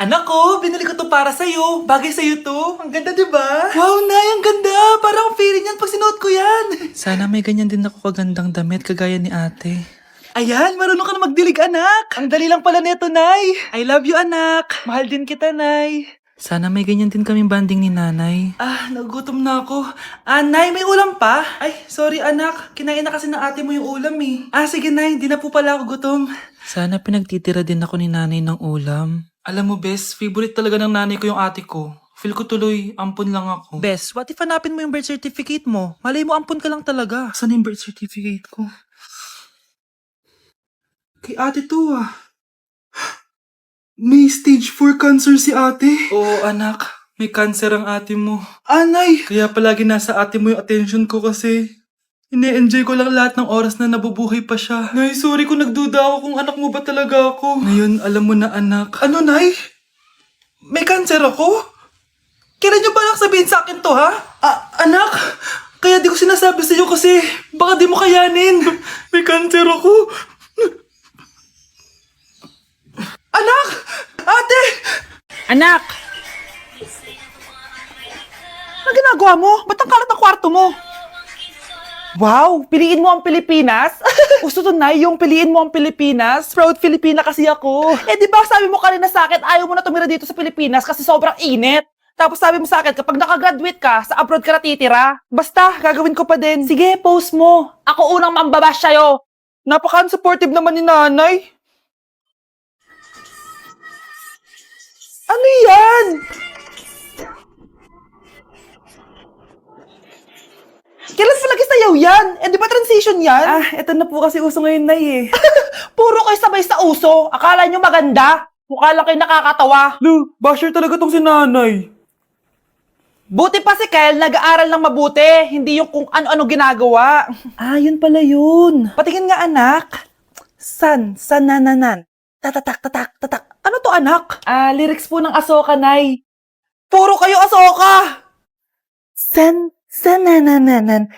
Anak ko, binili ko to para sa'yo. Bagay sa'yo to. Ang ganda, di ba? Wow, Nay, ang ganda. Parang ang feeling yan pag sinuot ko yan. Sana may ganyan din ako kagandang damit kagaya ni ate. Ayan, marunong ka na magdilig, anak. Ang dali lang pala neto, Nay. I love you, anak. Mahal din kita, Nay. Sana may ganyan din kaming banding ni nanay. Nagugutom na ako. Nay, may ulam pa? Ay, sorry, anak. Kinain na kasi ng ate mo yung ulam, eh. Sige, Nay. Di na po pala ako gutom. Sana pinagtitira din ako ni nanay ng ulam. Alam mo, Bes, favorite talaga ng nanay ko yung ate ko. Feel ko tuloy, ampun lang ako. Bes, what if hanapin mo yung birth certificate mo? Malay mo ampun ka lang talaga. Saan yung birth certificate ko? Kay ate to, May stage 4 cancer si ate. Oo, anak. May cancer ang ate mo. Anay! Kaya palagi nasa ate mo yung attention ko kasi ine-enjoy ko lang lahat ng oras na nabubuhay pa siya. Nay, sorry kung nagduda ako kung anak mo ba talaga ako. Ngayon, alam mo na, anak. Ano, Nay? May cancer ako? Kailan niyo balak sabihin sa akin to, ha? Anak, kaya di ko sinasabi sa iyo kasi baka di mo kayanin. May cancer ako. Anak! Ate! Anak! Ano ginagawa mo? Ba't ang kalat ng kwarto mo? Wow! Piliin mo ang Pilipinas? Gusto to, Nay, yung piliin mo ang Pilipinas? Proud Filipina kasi ako. Di ba sabi mo kanina sa akin, ayaw mo na tumira dito sa Pilipinas kasi sobrang init. Tapos sabi mo sa akin, kapag nakagraduate ka, sa abroad ka natitira. Basta, gagawin ko pa din. Sige, post mo. Ako unang mambabash sa'yo. Napaka-unsupportive naman ni nanay. Ano yan? Kailan palagi sayaw yan? Di ba transition yan? Eto na po kasi uso ngayon, Nay, eh. Puro kayo sabay sa uso. Akala nyo maganda. Mukha lang kayo nakakatawa. Lu, basher talaga tong si nanay. Buti pa si Kyle, nag-aaral ng mabuti. Hindi yung kung ano-ano ginagawa. Yun pala yun. Patingin nga, anak. San nananan. Tatatak, tatak, tatak. Ano to, anak? Lyrics po ng Asoka, Nay. Puro kayo Asoka! Sananananan.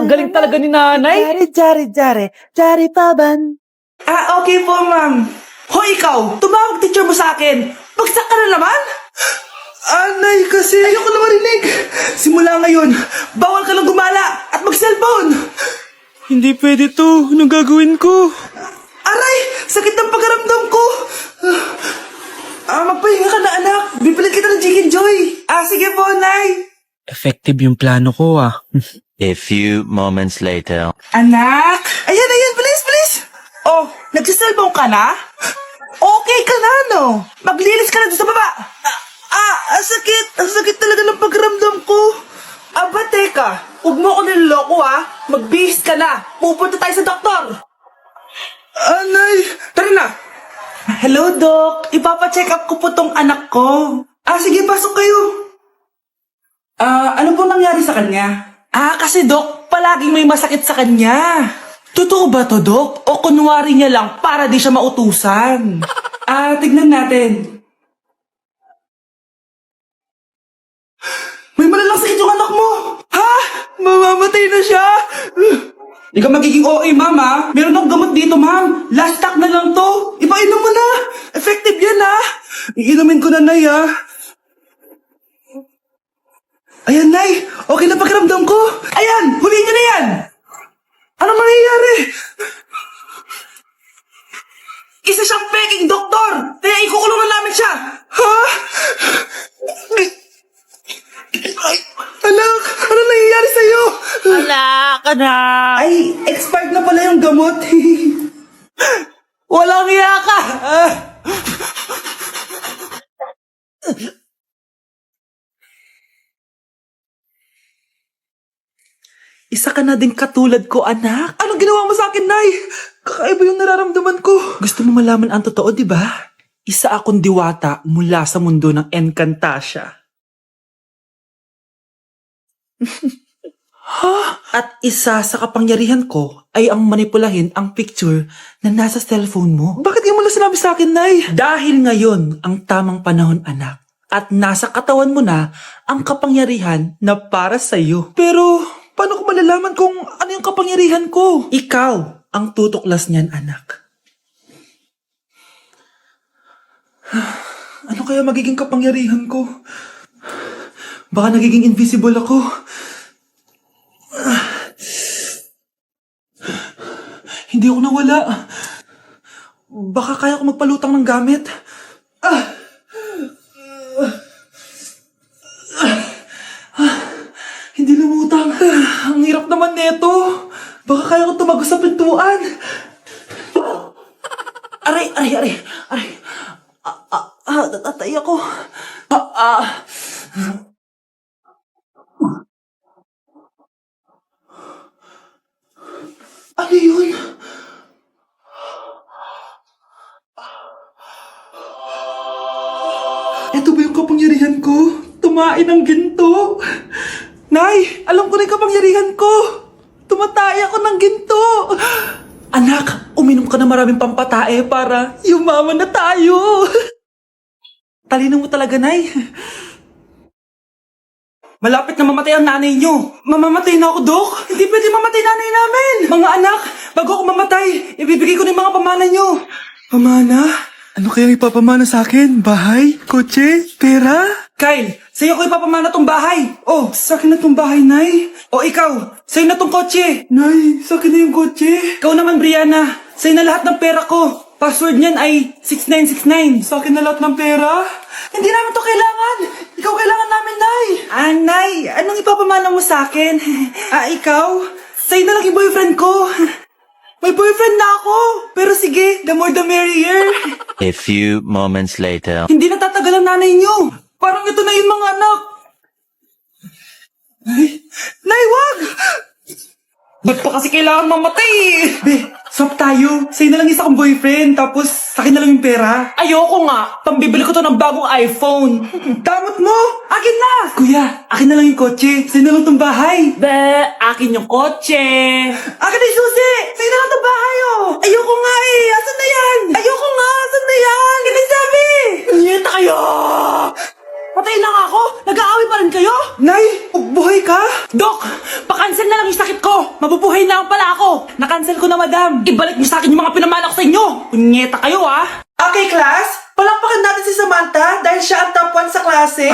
Ang galing talaga ni nanay. Jari paban. Okay po, ma'am. Hoy, ikaw! Tumawag teacher mo sa akin. Bagsak ka na naman? Nay, kasi ayoko na marinig. Simula ngayon, bawal ka lang gumala at mag-cellphone. Hindi pwede to. Anong gagawin ko? Aray! Sakit ng pagkaramdam ko! Magpahinga ka na, anak. Bipilit kita ng Chicken Joy. Sige po, Nay. Effective yung plano ko A few moments later. Anak! Ayan, please! Oh, nagsiselfone ka na? Okay ka na, no? Maglinis ka na doon sa baba. Sakit. Ang sakit talaga ng pagramdam ko. Teka. Huwag mo ako niloloko, Magbihis ka na. Pupunta tayo sa doktor. Anay! Tara na. Hello, Doc. Ipapacheck up ko po tong anak ko. Sige, pasok kayo. Ano po nangyari sa kanya? Kasi Doc, palaging may masakit sa kanya. Totoo ba to, Doc? O kunwari niya lang para di siya mautusan? Tignan natin. May malalang sakit yung anak mo! Ha? Mamamatay na siya? Di ka magiging OA, ma'am, Meron akong gamot dito, ma'am. Last stock na lang to. Ipainom mo na. Effective yan, Iinumin ko na, Nay, Ayan, Nay. Okay na pakiramdam ko. Ayan, huliin niyo na yan. Ano mangyayari? Isa siyang peking doktor. Kaya ikukulong na namin siya. Ha? Ay, anak, ano nangyayari sa'yo? anak! Ay, expired na pala yung gamot. Walang hiya ka. Isa ka na din katulad ko, anak. Anong ginawa mo sa akin, Nay? Kakaiba yung nararamdaman ko. Gusto mo malaman ang totoo, di ba? Isa akong diwata mula sa mundo ng Encantasia. At isa sa kapangyarihan ko ay ang manipulahin ang picture na nasa cellphone mo. Bakit di mo lang sinabi sa akin, Nay? Dahil ngayon ang tamang panahon, anak. At nasa katawan mo na ang kapangyarihan na para sa'yo. Pero paano ko malalaman kung ano yung kapangyarihan ko? Ikaw ang tutuklas niyan, anak. Ano kaya magiging kapangyarihan ko? Baka nagiging invisible ako. Hindi ako nawala. Baka kaya ko magpalutang ng gamit. Hindi lumutang. Ang hirap naman neto. Baka kaya ko tumagos sa pintuan. Aray. Natatay ako. Ano yun? Ito ba yung kapangyarihan ko? Tumain ng ginto. Nay, alam ko na yung kapangyarihan ko. Tumatay ako ng ginto. Anak, uminom ka na maraming pampatae para yumaman na tayo. Talino mo talaga, Nay. Malapit na mamatay ang nanay nyo. Mamamatay na ako, Dok. Hindi pwede mamatay nanay namin. Mga anak, bago ako mamatay, ibibigay ko na yung mga pamana nyo. Pamana? Ano kayang ipapamana sa akin? Bahay? Kotse? Pera? Kyle, sa'yo ko ipapamana tong bahay. Oh, sa akin na tong bahay, Nay. O ikaw, sa'yo na tong kotse. Nay, sa akin na yung kotse. Ikaw naman, Brianna. Sa'yo na lahat ng pera ko. Password niyan ay 6969. Sa akin na lahat ng pera? Hindi namin to kailangan. Ikaw kailangan namin, Nay. Nay, anong ipapamana mo sa akin? Ikaw? Sa'yo na lang yung boyfriend ko. May boyfriend na ako. Pero sige, the more the merrier. A few moments later. Hindi natatagal ang nanay niyo. Parang ito na yung mga anak. Nay, wag! Ba't pa kasi kailangan mamatay? Be, swap tayo. Sa'yo na lang isa kong boyfriend, tapos sa akin na lang yung pera. Ayoko nga. Pambibili ko to ng bagong iPhone. Damot mo! Akin na! Kuya, akin na lang yung kotse. Sa'yo na lang tong bahay. Be, akin yung kotse. Akin na yung susi! Sa'yo na lang tong bahay, oh! Ayoko nga eh! Asan na yan? Ayoko nga! Asan na yan? Ganun sabi! Nyeta kayo! Patay na nga ako! Nag-aaway pa rin kayo? Nay! Buhay ka? Dok! Pakancel na lang yung sakit ko! Mabubuhay na lang pala ako! Nakancel ko na, madam! Ibalik niyo sa akin yung mga pinamana ko sa inyo! Punyeta kayo, ah! Okay, class! Palakpakan natin si Samantha dahil siya ang top 1 sa klase!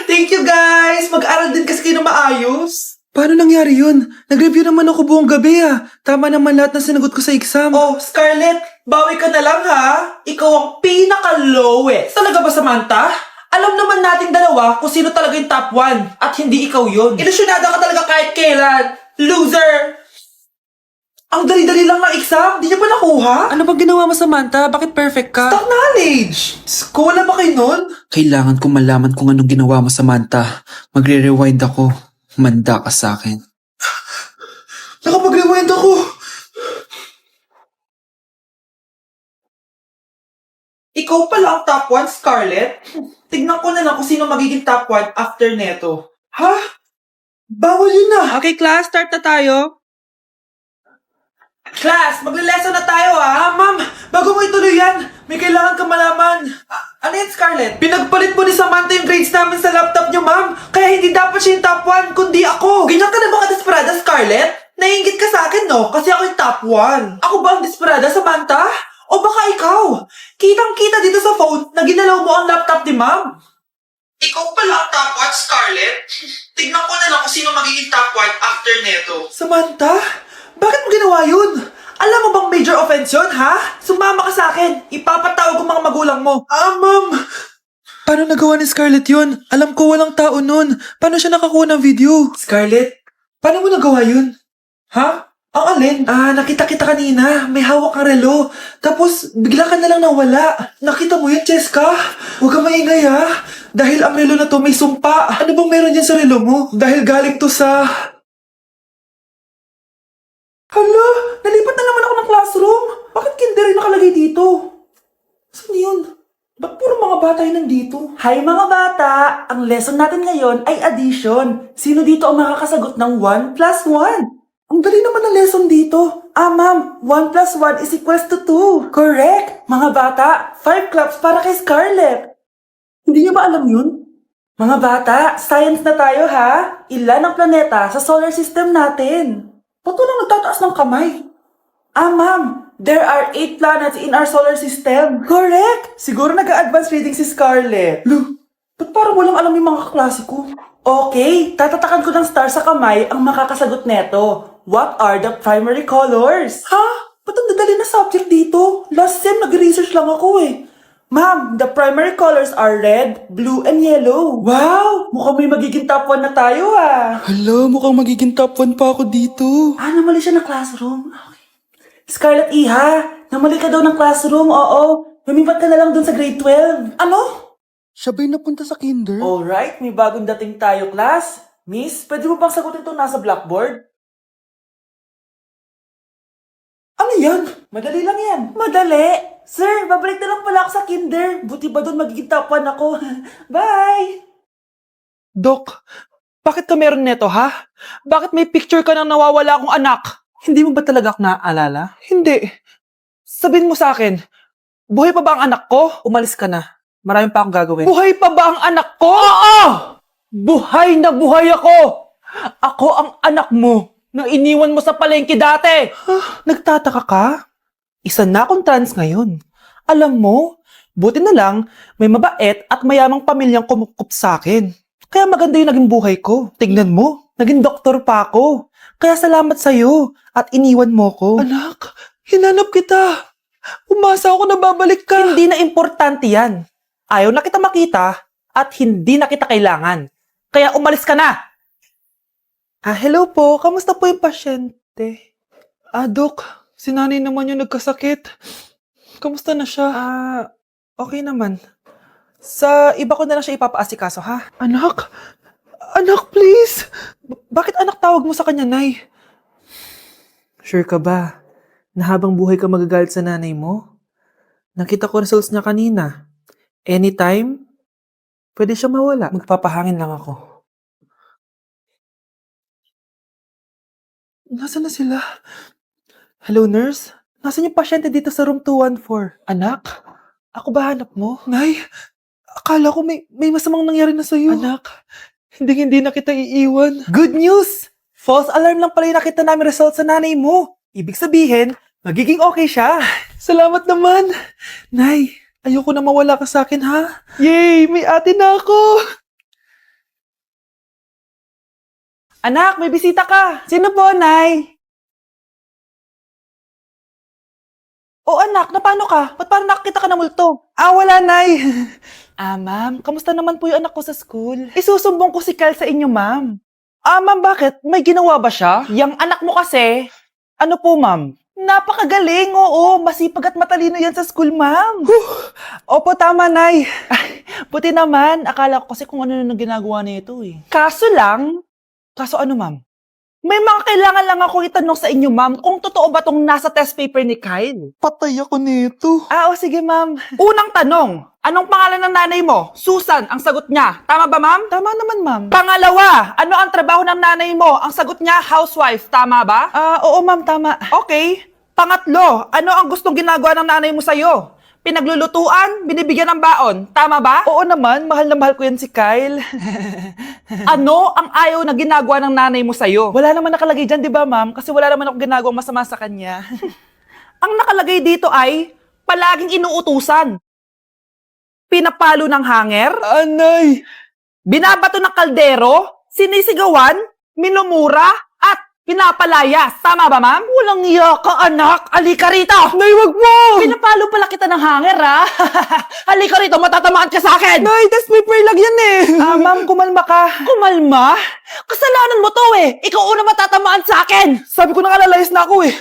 Thank you, guys! Mag-aral din kasi kayo na maayos! Paano nangyari yun? Nag-review naman ako buong gabi, ah! Tama naman lahat na sinagot ko sa exam. Oh, Scarlett! Bawi ka na lang, ha? Ikaw ang pinaka-lowest! Talaga ba, Samantha? Alam naman nating dalawa kung sino talaga yung top 1 at hindi ikaw yun. Ilusyonada ka talaga kahit kailan. Loser! Ang dali-dali lang ng exam, di niya pa nakuha? Ano bang ginawa mo, Samantha? Bakit perfect ka? Stock knowledge! Wala ba kayo nun? Kailangan kong malaman kung anong ginawa mo, Samantha. Magre-rewind ako. Manda ka sa akin. Nakapag-rewind ako! Ikaw pala ang top 1, Scarlett? Tignan ko na lang kung sino magiging top 1 after neto. Ha? Bawal yun na! Okay, class, start na tayo. Class, magle-lesson na tayo, ha? Ma'am, bago mo ituloy yan, may kailangan ka malaman. Ano yan, Scarlett? Pinagpalit mo ni Samantha yung grades namin sa laptop niyo, ma'am. Kaya hindi dapat siya yung top 1, kundi ako. Ganyan ka na ba ka-desperada, Scarlett? Naiingit ka sa akin, no? Kasi ako yung top 1. Ako ba ang desperada, Samantha? O baka ikaw? Kitang-kita dito sa phone na ginalaw mo ang laptop ni ma'am. Ikaw pala ang top 1, Scarlett? Tignan ko na lang kung sino magiging top 1 after neto. Samantha? Bakit mo ginawa yun? Alam mo bang major offense yun, ha? Sumama ka sa akin. Ipapatawag ko mga magulang mo. Ma'am. Paano nagawa ni Scarlett yun? Alam ko walang tao nun. Paano siya nakakuha ng video? Scarlett, paano mo nagawa yun? Ha? Ang alin? Nakita kita kanina. May hawak kang relo. Tapos, bigla ka na lang nawala. Nakita mo yun, Cheska? Huwag kang maingay, ha? Dahil ang relo na to may sumpa. Ano bang meron dyan sa relo mo? Dahil galing to sa... Hala! Nalipat na naman ako ng classroom. Bakit kinder yung nakalagay dito? Saan yun? Ba't puro mga bata yung nandito? Hi mga bata! Ang lesson natin ngayon ay addition. Sino dito ang makakasagot ng 1 plus 1? Ang dali naman ng lesson dito. Ma'am, 1 plus 1 is equals to 2. Correct! Mga bata, 5 claps para kay Scarlett. Hindi niyo ba alam yun? Mga bata, science na tayo ha. Ilan ang planeta sa solar system natin? Ba't walang nagtataas ng kamay? Ma'am, There are 8 planets in our solar system. Correct! Siguro nag-a-advance reading si Scarlett. Lu, ba't parang walang alam yung mga kaklase ko? Okay, tatatakan ko ng star sa kamay ang makakasagot neto. What are the primary colors? Ha? Ba't ang dadali na subject dito? Last sem, nag-research lang ako eh. Ma'am, the primary colors are red, blue, and yellow. Wow! Mukhang may magiging top 1 na tayo ah. Hala, mukhang magiging top 1 pa ako dito. Ah, namali siya ng classroom. Okay. Scarlett Iha, namali ka daw ng classroom, oo. Lumipat ka na lang dun sa grade 12. Ano? Siya ba'y napunta sa kinder? Alright, may bagong dating tayo, class. Miss, pwede mo bang sagutin itong nasa blackboard? Ano yan? Madali lang yan. Madali? Sir, babalik na lang pala ako sa kinder. Buti ba doon magiging top 1 ako? Bye! Dok, bakit ka meron neto, ha? Bakit may picture ka ng nawawala akong anak? Hindi mo ba talaga ako naaalala? Hindi. Sabihin mo sa akin, buhay pa ba ang anak ko? Umalis ka na. Marami pa akong gagawin. Buhay pa ba ang anak ko? Oo! Buhay na buhay ako! Ako ang anak mo na iniwan mo sa palengke dati. Nagtataka ka? Isa na akong trans ngayon. Alam mo, buti na lang may mabait at mayamang pamilyang kumukup sa akin. Kaya maganda yung naging buhay ko. Tignan mo, naging doktor pa ako. Kaya salamat sa'yo at iniwan mo ko. Anak, hinanap kita. Umasa ako na babalik ka. Hindi na importante yan. Ayaw na kita makita at hindi na kita kailangan. Kaya umalis ka na. Hello po. Kamusta po yung pasyente? Dok, si nanay naman yung nagkasakit. Kamusta na siya? Okay naman. Sa iba ko na lang siya ipapaasikaso, ha? Anak? Anak, please! Bakit anak tawag mo sa kanya, Nay? Sure ka ba na habang buhay ka magagalit sa nanay mo? Nakita ko results niya kanina. Anytime, pwede siya mawala. Magpapahangin lang ako. Nasaan na sila? Hello, nurse? Nasaan yung pasyente dito sa room 214? Anak? Ako ba hanap mo? Nay, akala ko may masamang nangyari na sa'yo. Anak, hindi na kita iiwan. Good news! False alarm lang pala yung nakita namin result sa nanay mo. Ibig sabihin, magiging okay siya. Salamat naman. Nay, ayoko na mawala ka sa akin, ha? Yay! May ate na ako! Anak, may bisita ka. Sino po, Nay? Oh, anak, paano ka? Ba't parang nakakita ka ng multo? Wala, Nay. Ma'am, kamusta naman po yung anak ko sa school? Isusumbong ko si Kyle sa inyo, ma'am. Ma'am, bakit? May ginawa ba siya? Yang anak mo kasi, ano po, ma'am? Napakagaling, oo. Masipag at matalino yan sa school, ma'am. Opo, tama, Nay. Buti naman. Akala ko kasi kung ano nang ginagawa nito eh. Kaso ano, ma'am? May mga kailangan lang ako itanong sa inyo, ma'am, kung totoo ba tong nasa test paper ni Kyle. Patay ako nito. Sige, ma'am. Unang tanong, anong pangalan ng nanay mo? Susan, ang sagot niya. Tama ba, ma'am? Tama naman, ma'am. Pangalawa, ano ang trabaho ng nanay mo? Ang sagot niya, housewife. Tama ba? Oo, ma'am, tama. Okay. Pangatlo, ano ang gustong ginagawa ng nanay mo sa'yo? Pinaglulutuan, binibigyan ng baon. Tama ba? Oo naman, mahal na mahal ko yan si Kyle. Ano ang ayaw na ginagawa ng nanay mo sa'yo? Wala naman nakalagay dyan, di ba, ma'am? Kasi wala naman ako ginagawang masama sa kanya. Ang nakalagay dito ay palaging inuutusan. Pinapalo ng hanger. Anay! Binabato ng kaldero. Sinisigawan. Minumura. At pinapalayas. Tama ba, ma'am? Walang iya ka, anak. Halika rito. Nay, wag mo. Pinapalo pala kita ng hanger, ha? Halika rito, matatamaan ka sa akin. Nay, test paper lang yan eh. Ma'am, kumalma ka. Kumalma? Kasalanan mo to eh. Ikaw una matatamaan sa akin. Sabi ko na kalalayas na ako eh.